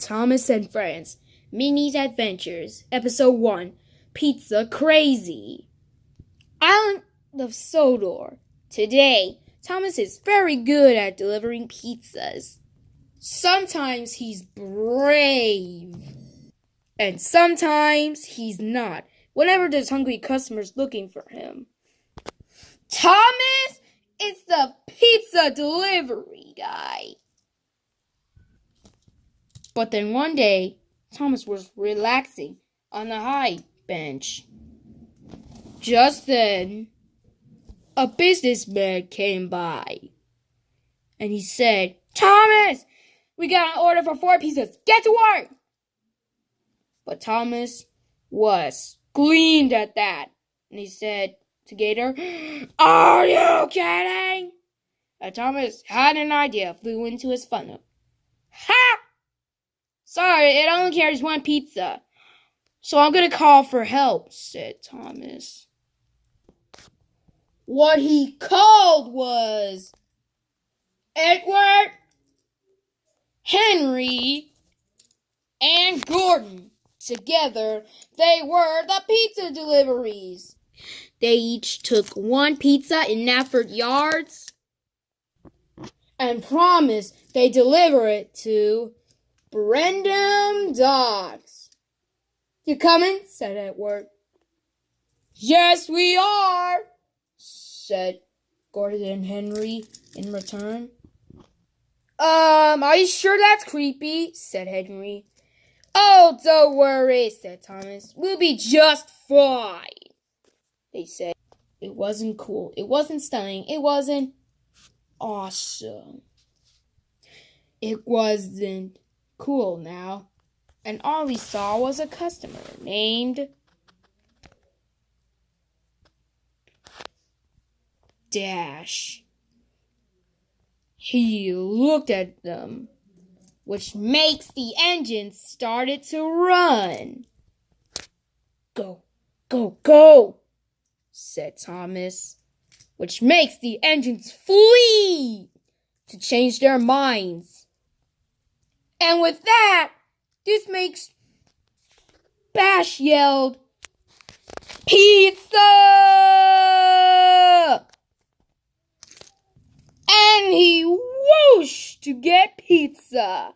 Thomas and Friends, Minnie's Adventures, Episode 1, Pizza Crazy. Island of Sodor. Today, Thomas is very good at delivering pizzas. Sometimes he's brave, and sometimes he's not, whenever there's hungry customers looking for him. Thomas is the pizza delivery guy. But then one day, Thomas was relaxing on the high bench. Just then, a businessman came by, and he said, "Thomas, we got an order for 4 pizzas. Get to work!" But Thomas was gleamed at that, and he said to Gator, "Are you kidding?" And Thomas had an idea, flew into his funnel. "Ha! Sorry, it only carries 1 pizza. So I'm going to call for help," said Thomas. What he called was Edward, Henry, and Gordon. Together, they were the pizza deliveries. They each took 1 pizza in Nafford Yards and promised they'd deliver it to Brendam Docks. "You coming?" said Edward. "Yes, we are," said Gordon and Henry in return. Are you sure that's creepy?" said Henry. "Oh, don't worry," said Thomas. "We'll be just fine." They said it wasn't cool, it wasn't stunning, it wasn't awesome. It wasn't cool now, and all he saw was a customer named Dash. He looked at them, which makes the engines started to run. "Go, go, go," said Thomas, which makes the engines flee to change their minds. And with that, this makes Bash yelled, "Pizza!" And he whooshed to get pizza,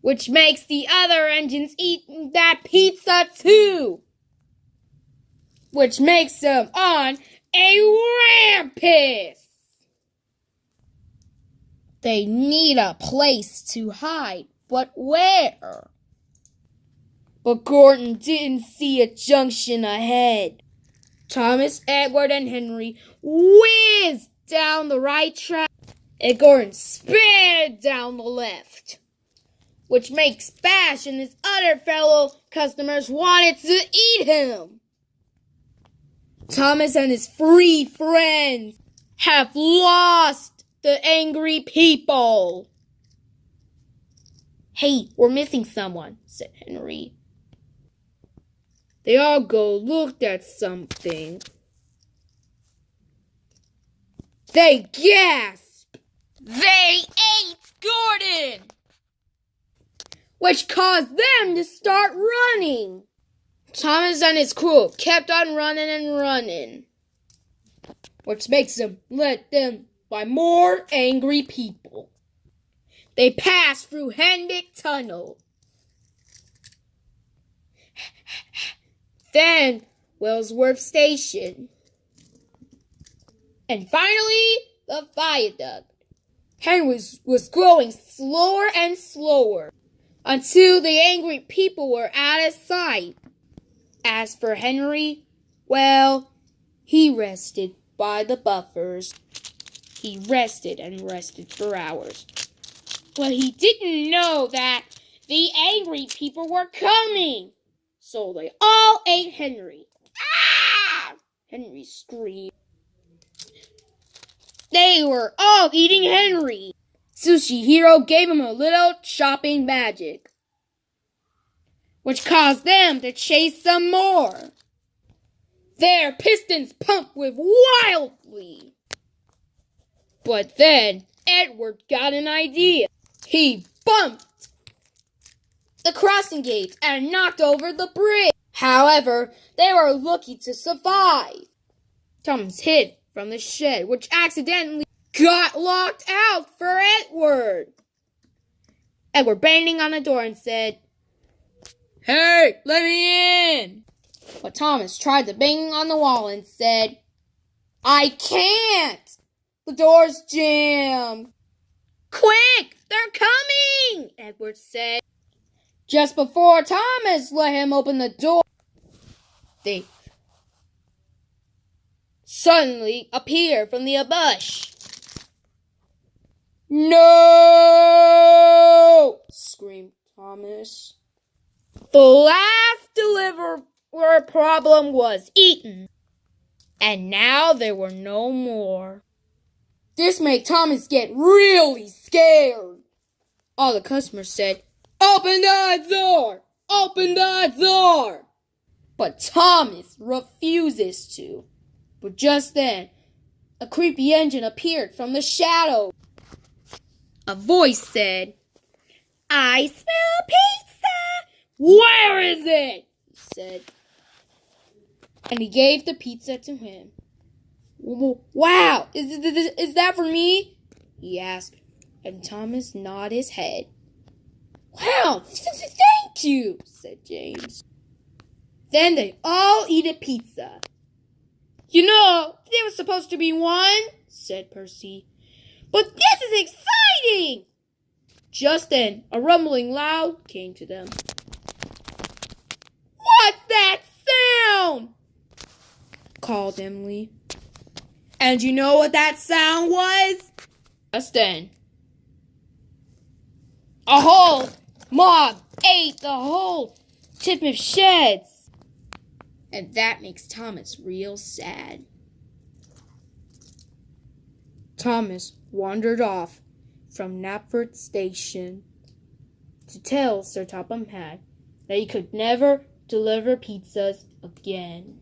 which makes the other engines eat that pizza too, which makes them on a rampage. They need a place to hide, but where? But Gordon didn't see a junction ahead. Thomas, Edward, and Henry whizzed down the right track, and Gordon sped down the left, which makes Bash and his other fellow customers wanted to eat him. Thomas and his 3 friends have lost the angry people. "Hey, we're missing someone," said Henry. They all go looked at something. They gasp. They ate Gordon, which caused them to start running. Thomas and his crew kept on running and running, which makes them led them by more angry people. They passed through Hendick Tunnel, then Wellsworth Station, and finally the viaduct. Henry was growing slower and slower until the angry people were out of sight. As for Henry, well, he rested by the buffers. He rested and rested for hours. But he didn't know that the angry people were coming. So they all ate Henry. "Ah!" Henry screamed. They were all eating Henry. Sushi Hero gave him a little chopping magic, which caused them to chase some more. Their pistons pumped with wildly. But then Edward got an idea. He bumped the crossing gates and knocked over the bridge. However, they were lucky to survive. Thomas hid from the shed, which accidentally got locked out for Edward. Edward banged on the door and said, "Hey, let me in!" But Thomas tried to bang on the wall and said, "I can't! The door's jammed." "Quick! They're coming!" Edward said. Just before Thomas let him open the door, they suddenly appeared from the bush. "No!" screamed Thomas. The last deliverer problem was eaten, and now there were no more. This made Thomas get really scared. All the customers said, "Open the door! Open the door!" But Thomas refuses to. But just then, a creepy engine appeared from the shadow. A voice said, "I smell pizza!" "Where is it?" he said. And he gave the pizza to him. "Wow, is that for me?" he asked. And Thomas nodded his head. "Wow, thank you," said James. Then they all eat a pizza. "You know, there was supposed to be one," said Percy. "But this is exciting!" Just then, a rumbling loud came to them. "What's that sound?" called Emily. And you know what that sound was? Just then, a whole mob ate the whole tip of sheds. And that makes Thomas real sad. Thomas wandered off from Knapford Station to tell Sir Topham Hatt that he could never deliver pizzas again.